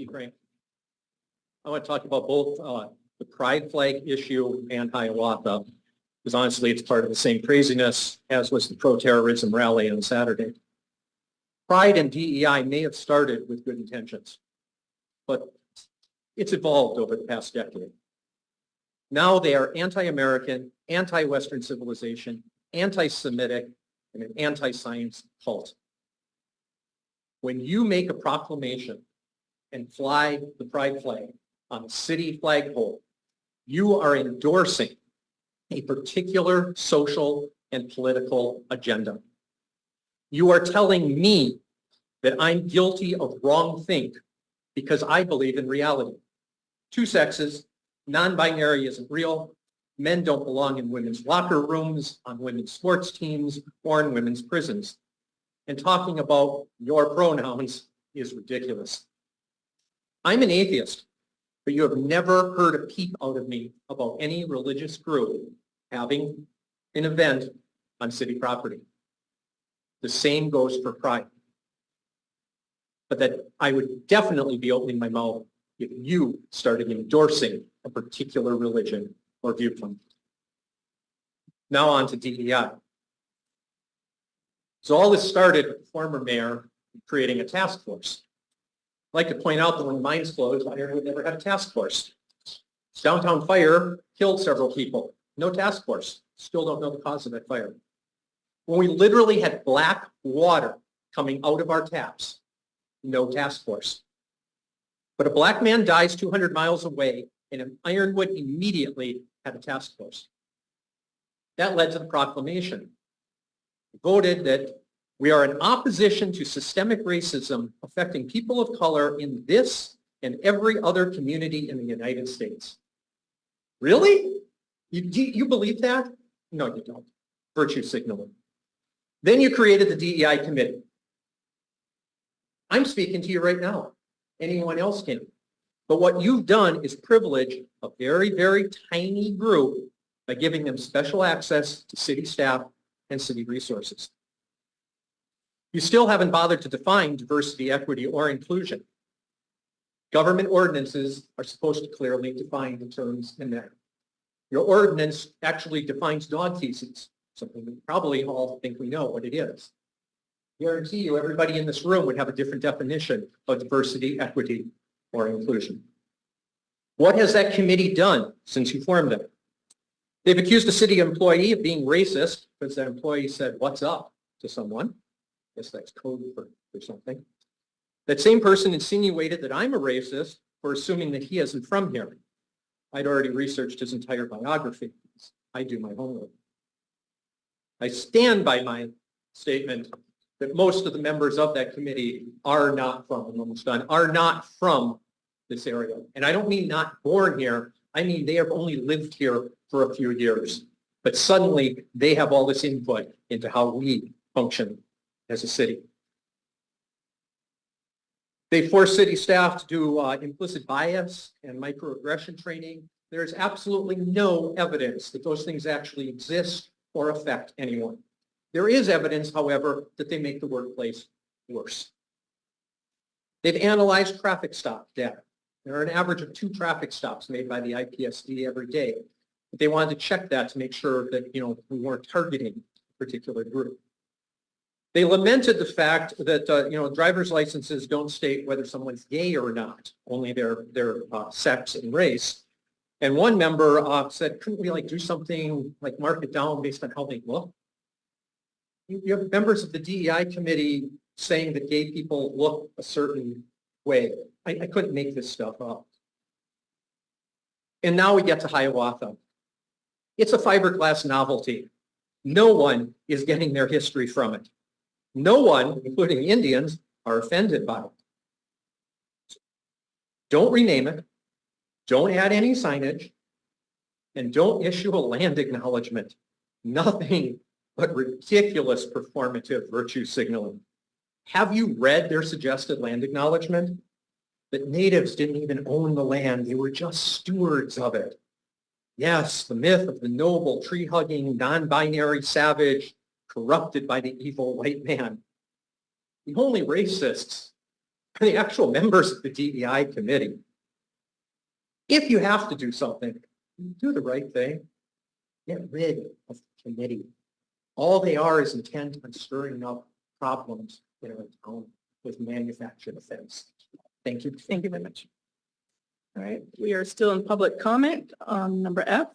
Frank. I want to talk about both the pride flag issue and Hiawatha, because honestly, it's part of the same craziness as was the pro-terrorism rally on Saturday. Pride and DEI may have started with good intentions, but it's evolved over the past decade. Now they are anti-American, anti-Western civilization, anti-Semitic, and an anti-science cult. When you make a proclamation and fly the pride flag on a city flagpole, you are endorsing a particular social and political agenda. You are telling me that I'm guilty of wrongthink because I believe in reality. Two sexes, non-binary isn't real, men don't belong in women's locker rooms, on women's sports teams, or in women's prisons. And talking about your pronouns is ridiculous. I'm an atheist, but you have never heard a peep out of me about any religious group having an event on city property. The same goes for pride. But that I would definitely be opening my mouth if you started endorsing a particular religion or viewpoint. Now on to DEI. So all this started with the former mayor creating a task force. I'd like to point out that when the mines closed, Ironwood never had a task force. Downtown fire killed several people. No task force. Still don't know the cause of that fire. When we literally had black water coming out of our taps, no task force. But a black man dies 200 miles away, and Ironwood immediately had a task force. That led to the proclamation. We voted that we are in opposition to systemic racism affecting people of color in this and every other community in the United States. Really? You believe that? No, you don't. Virtue signaling. Then you created the DEI committee. I'm speaking to you right now. Anyone else can. But what you've done is privilege a very, very tiny group by giving them special access to city staff and city resources. You still haven't bothered to define diversity, equity, or inclusion. Government ordinances are supposed to clearly define the terms in there. Your ordinance actually defines dog feces, something we probably all think we know what it is. I guarantee you everybody in this room would have a different definition of diversity, equity, or inclusion. What has that committee done since you formed it? They've accused a city employee of being racist because that employee said, "What's up?" to someone. I guess that's code for something. That same person insinuated that I'm a racist for assuming that he isn't from here. I'd already researched his entire biography. I do my homework. I stand by my statement that most of the members of that committee are not from, I'm almost done, are not from this area. And I don't mean not born here. I mean they have only lived here for a few years. But suddenly they have all this input into how we function as a city. They force city staff to do implicit bias and microaggression training. There's absolutely no evidence that those things actually exist or affect anyone. There is evidence, however, that they make the workplace worse. They've analyzed traffic stop data. There are an average of 2 traffic stops made by the IPSD every day. But they wanted to check that to make sure that we weren't targeting a particular group. They lamented the fact that driver's licenses don't state whether someone's gay or not, only their sex and race. And one member said, couldn't we do something like mark it down based on how they look? You have members of the DEI committee saying that gay people look a certain way. I couldn't make this stuff up. And now we get to Hiawatha. It's a fiberglass novelty. No one is getting their history from it. No one, including the Indians, are offended by it. Don't rename it. Don't add any signage. And don't issue a land acknowledgement. Nothing but ridiculous performative virtue signaling. Have you read their suggested land acknowledgement? That natives didn't even own the land. They were just stewards of it. Yes, the myth of the noble, tree-hugging, non-binary savage corrupted by the evil white man. The only racists the actual members of the DEI committee. If you have to do something, do the right thing. Get rid of the committee. All they are is intent on stirring up problems in our town with manufactured offense. Thank you. Thank you very much. All right, we are still in public comment on number F.